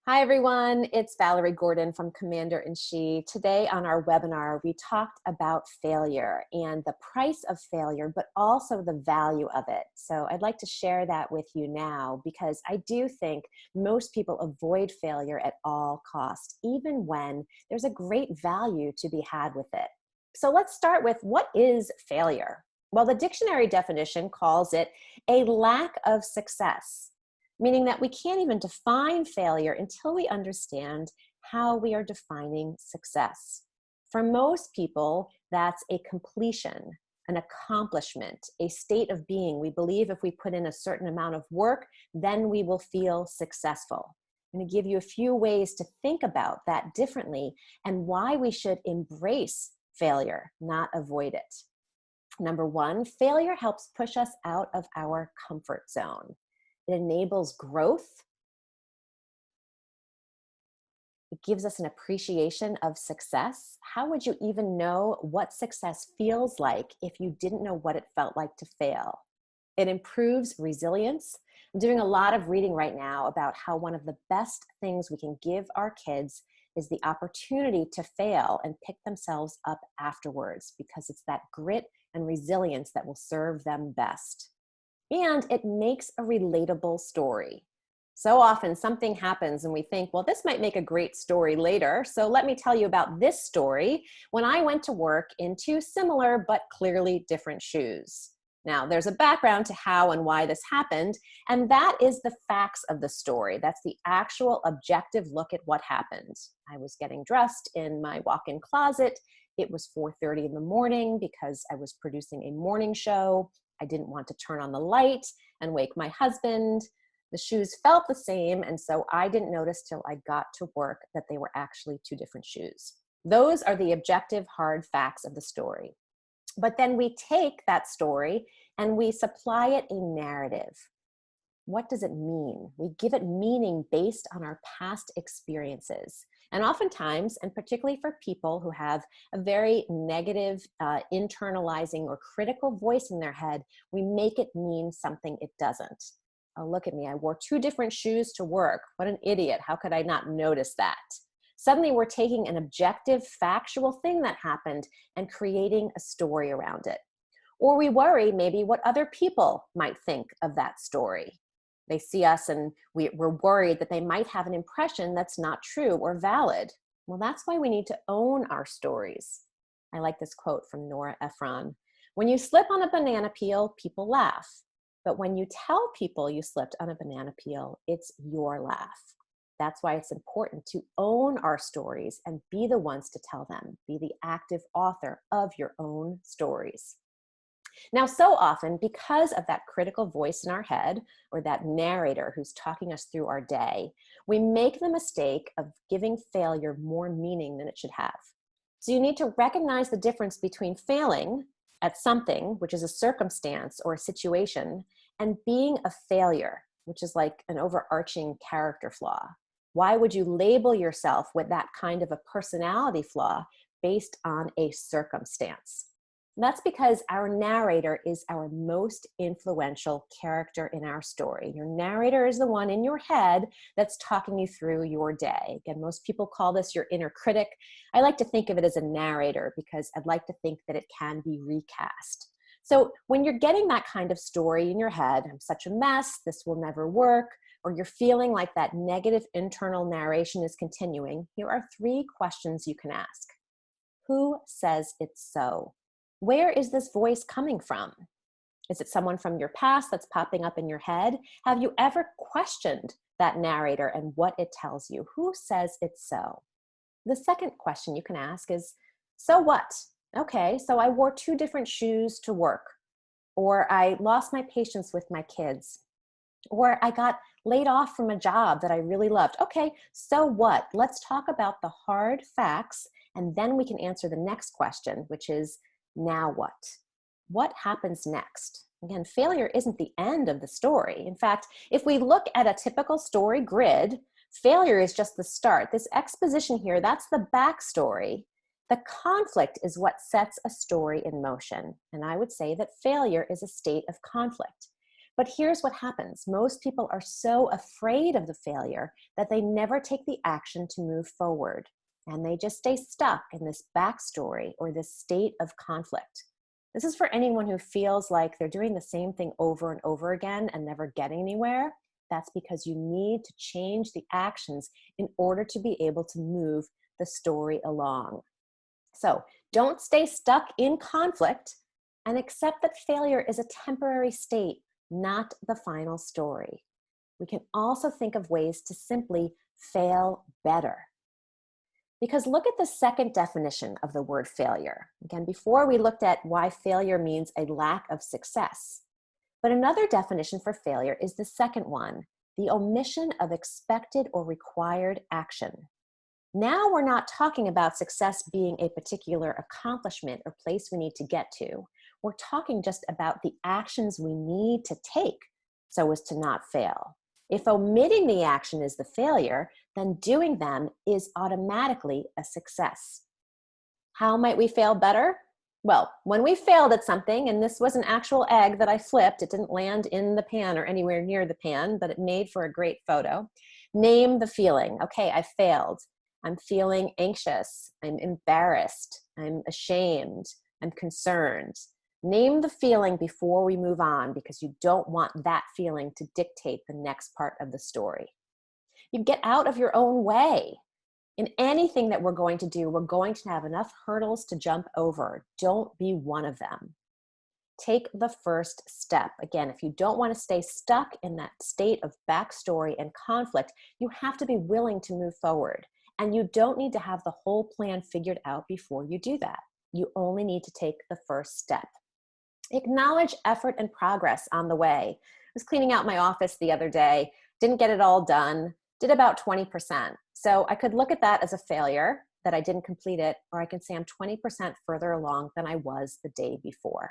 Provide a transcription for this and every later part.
Hi, everyone. It's Valerie Gordon from Commander in She. Today on our webinar, we talked about failure and the price of failure, but also the value of it. So I'd like to share that with you now because I do think most people avoid failure at all costs, even when there's a great value to be had with it. So let's start with, what is failure? Well, the dictionary definition calls it a lack of success, meaning that we can't even define failure until we understand how we are defining success. For most people, that's a completion, an accomplishment, a state of being. We believe if we put in a certain amount of work, then we will feel successful. I'm going to give you a few ways to think about that differently and why we should embrace failure, not avoid it. Number one, failure helps push us out of our comfort zone. It enables growth. It gives us an appreciation of success. How would you even know what success feels like if you didn't know what it felt like to fail? It improves resilience. I'm doing a lot of reading right now about how one of the best things we can give our kids is the opportunity to fail and pick themselves up afterwards, because it's that grit and resilience that will serve them best. And it makes a relatable story. So often something happens and we think, well, this might make a great story later. So let me tell you about this story when I went to work in two similar but clearly different shoes. Now, there's a background to how and why this happened, and that is the facts of the story. That's the actual objective look at what happened. I was getting dressed in my walk-in closet. It was 4:30 in the morning because I was producing a morning show. I didn't want to turn on the light and wake my husband. The shoes felt the same, and so I didn't notice till I got to work that they were actually two different shoes. Those are the objective, hard facts of the story. But then we take that story and we supply it a narrative. What does it mean? We give it meaning based on our past experiences. And oftentimes, and particularly for people who have a very negative, internalizing or critical voice in their head, we make it mean something it doesn't. Oh, look at me. I wore two different shoes to work. What an idiot. How could I not notice that? Suddenly, we're taking an objective, factual thing that happened and creating a story around it. Or we worry maybe what other people might think of that story. They see us and we're worried that they might have an impression that's not true or valid. Well, that's why we need to own our stories. I like this quote from Nora Ephron. When you slip on a banana peel, people laugh. But when you tell people you slipped on a banana peel, it's your laugh. That's why it's important to own our stories and be the ones to tell them. Be the active author of your own stories. Now, so often, because of that critical voice in our head, or that narrator who's talking us through our day, we make the mistake of giving failure more meaning than it should have. So you need to recognize the difference between failing at something, which is a circumstance or a situation, and being a failure, which is like an overarching character flaw. Why would you label yourself with that kind of a personality flaw based on a circumstance? And that's because our narrator is our most influential character in our story. Your narrator is the one in your head that's talking you through your day. Again, most people call this your inner critic. I like to think of it as a narrator because I'd like to think that it can be recast. So when you're getting that kind of story in your head, I'm such a mess, this will never work, or you're feeling like that negative internal narration is continuing, here are three questions you can ask. Who says it's so? Where is this voice coming from? Is it someone from your past that's popping up in your head? Have you ever questioned that narrator and what it tells you? Who says it's so? The second question you can ask is, so what? Okay, so I wore two different shoes to work, or I lost my patience with my kids, or I got laid off from a job that I really loved. Okay, so what? Let's talk about the hard facts, and then we can answer the next question, which is, now what? What happens next? Again, failure isn't the end of the story. In fact, if we look at a typical story grid, failure is just the start. This exposition here, that's the backstory. The conflict is what sets a story in motion. And I would say that failure is a state of conflict. But here's what happens. Most people are so afraid of the failure that they never take the action to move forward. And they just stay stuck in this backstory or this state of conflict. This is for anyone who feels like they're doing the same thing over and over again and never getting anywhere. That's because you need to change the actions in order to be able to move the story along. So don't stay stuck in conflict, and accept that failure is a temporary state, not the final story. We can also think of ways to simply fail better. Because look at the second definition of the word failure. Again, before we looked at why failure means a lack of success. But another definition for failure is the second one, the omission of expected or required action. Now we're not talking about success being a particular accomplishment or place we need to get to. We're talking just about the actions we need to take so as to not fail. If omitting the action is the failure, then doing them is automatically a success. How might we fail better? Well, when we failed at something, and this was an actual egg that I flipped, it didn't land in the pan or anywhere near the pan, but it made for a great photo. Name the feeling. Okay, I failed. I'm feeling anxious. I'm embarrassed. I'm ashamed. I'm concerned. Name the feeling before we move on, because you don't want that feeling to dictate the next part of the story. You get out of your own way. In anything that we're going to do, we're going to have enough hurdles to jump over. Don't be one of them. Take the first step. Again, if you don't want to stay stuck in that state of backstory and conflict, you have to be willing to move forward. And you don't need to have the whole plan figured out before you do that. You only need to take the first step. Acknowledge effort and progress on the way. I was cleaning out my office the other day, didn't get it all done, did about 20%. So I could look at that as a failure that I didn't complete it, or I can say I'm 20% further along than I was the day before.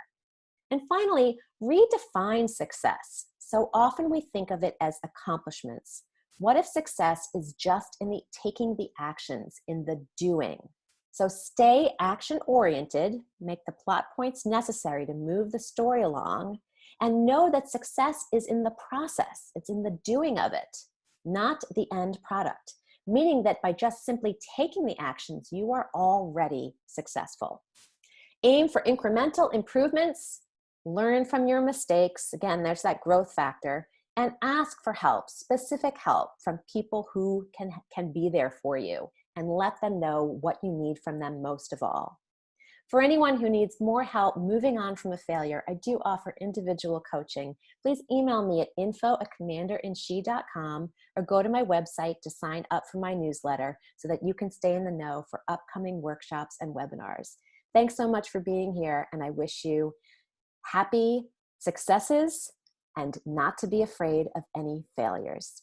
And finally, redefine success. So often we think of it as accomplishments. What if success is just in the taking the actions, in the doing? So stay action-oriented, make the plot points necessary to move the story along, and know that success is in the process. It's in the doing of it, not the end product, meaning that by just simply taking the actions, you are already successful. Aim for incremental improvements, learn from your mistakes. Again, there's that growth factor, and ask for help, specific help from people who can be there for you, and let them know what you need from them most of all. For anyone who needs more help moving on from a failure, I do offer individual coaching. Please email me at info@commanderinShe.com or go to my website to sign up for my newsletter so that you can stay in the know for upcoming workshops and webinars. Thanks so much for being here, and I wish you happy successes and not to be afraid of any failures.